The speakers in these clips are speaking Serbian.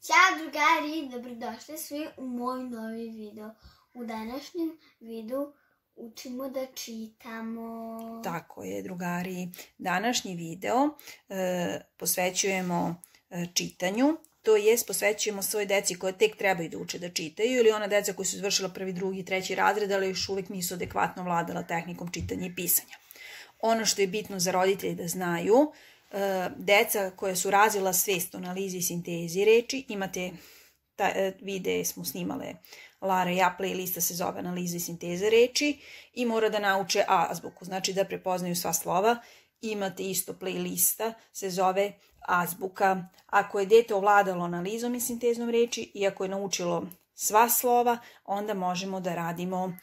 Ćao drugari, dobrodošli svi u moj novi video. U današnjem videu učimo da čitamo. Tako je, drugari. Današnji video posvećujemo čitanju. To jest, posvećujemo svoj deci koje tek trebaju da uče da čitaju ili ona deca koja su izvršila prvi, drugi, treći razred, ali još uvek nisu adekvatno vladala tehnikom čitanja i pisanja. Ono što je bitno za roditelje da znaju, deca koja su razvila svest o analizi i sintezi reči, imate videe smo snimale Lara i ja, playlista se zove analiza i sinteza reči i mora da nauče azbuku, znači da prepoznaju sva slova. Imate isto playlista, se zove azbuka. Ako je dete ovladalo analizom i sintezom reči i ako je naučilo sva slova, onda možemo da radimo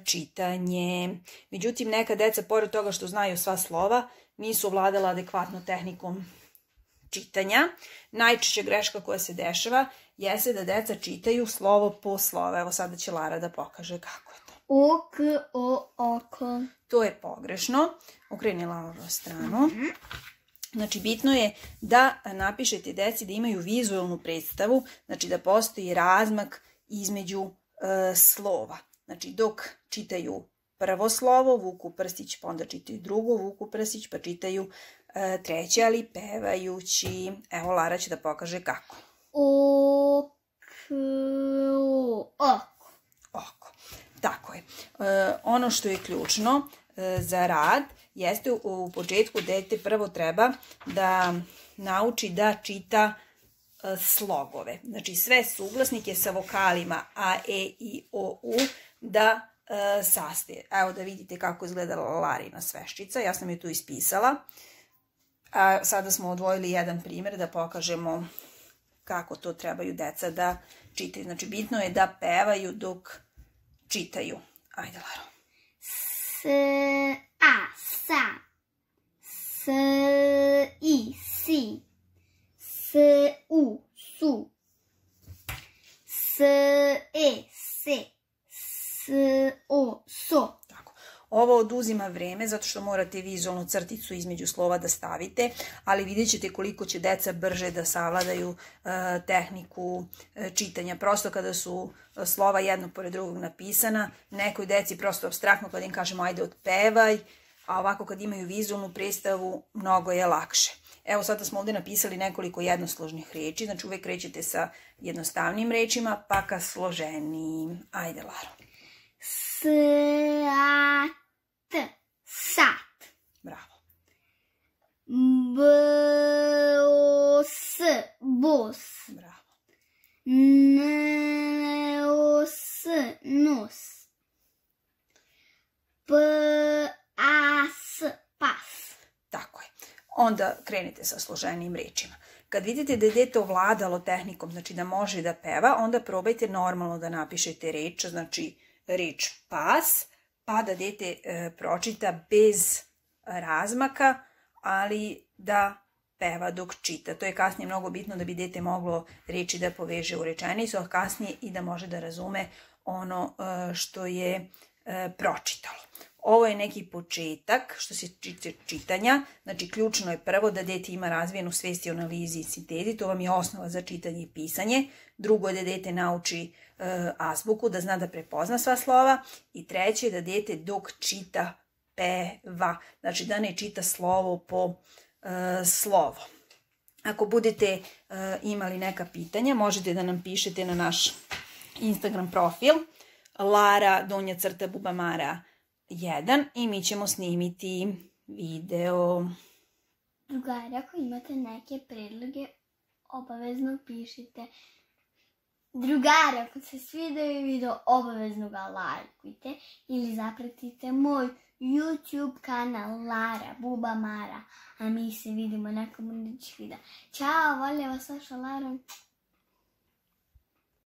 čitanje. Međutim, neka deca, pored toga što znaju sva slova, nisu ovladala adekvatno tehnikom čitanja. Najčešća greška koja se dešava jeste da deca čitaju slovo po slovo. Evo sada će Lara da pokaže kako je to. Oko. To je pogrešno. Okreni Larovu stranu. Znači, bitno je da napišete deci da imaju vizualnu predstavu, znači da postoji razmak između slova. Znači, dok čitaju prvo slovo, vuku prstić, pa onda čitaju drugo, vuku prstić, pa čitaju treće, ali pevajući. Evo, Lara će da pokaže kako. Oko. Tako je. Ono što je ključno za rad jeste u početku dete prvo treba da nauči da čita slogove. Znači, sve suglasnike sa vokalima A, E, I, O, U da sastaje. Evo da vidite kako izgledala Larina sveščica. Ja sam je tu ispisala. A sada smo odvojili jedan primjer da pokažemo kako to trebaju deca da čitaju. Znači, bitno je da pevaju dok čitaju. Ajde, Laro. Sa. I, si. Su. Se. So. Tako. Ovo oduzima vreme zato što morate vizualnu crticu između slova da stavite, ali vidjet ćete koliko će deca brže da savladaju tehniku čitanja. Prosto kada su slova jedno pored drugog napisana, nekoj deci prosto apstraktno kada im kažemo ajde otpevaj, a ovako kad imaju vizualnu predstavu mnogo je lakše. Evo sada smo ovdje napisali nekoliko jednosložnih reči, znači uvek krećete sa jednostavnim rečima pa ka složenijim. Ajde, Laro. Sat. Bravo. Bos. Bravo. Nos. Pas. Tako je. Onda krenete sa složenijim rečima. Kad vidite da je dete ovladalo tehnikom, znači da može da peva, onda probajte normalno da napišete reč, znači reč pas, pa da dete pročita bez razmaka, ali da peva dok čita. To je kasnije mnogo bitno da bi dete moglo reči da poveže u rečenicu, a kasnije i da može da razume ono što je pročitalo. Ovo je neki početak što se tiče čitanja, znači ključno je prvo da dete ima razvijenu svest o analizi i sintezi, to vam je osnova za čitanje i pisanje. Drugo je da dete nauči azbuku, da zna da prepozna sva slova. I treće je da dete dok čita peva, znači da ne čita slovo po slovo. Ako budete imali neka pitanja, možete da nam pišete na naš Instagram profil Lara_Bubamara1 i mi ćemo snimiti video. Drugari, ako imate neke predloge, obavezno pišite. Drugari, ako se svideo video, obavezno ga lajkujte ili zapratite moj YouTube kanal Lara Bubamara. A mi se vidimo nekom budućih videa. Ćao, volim vas, vaša Lara.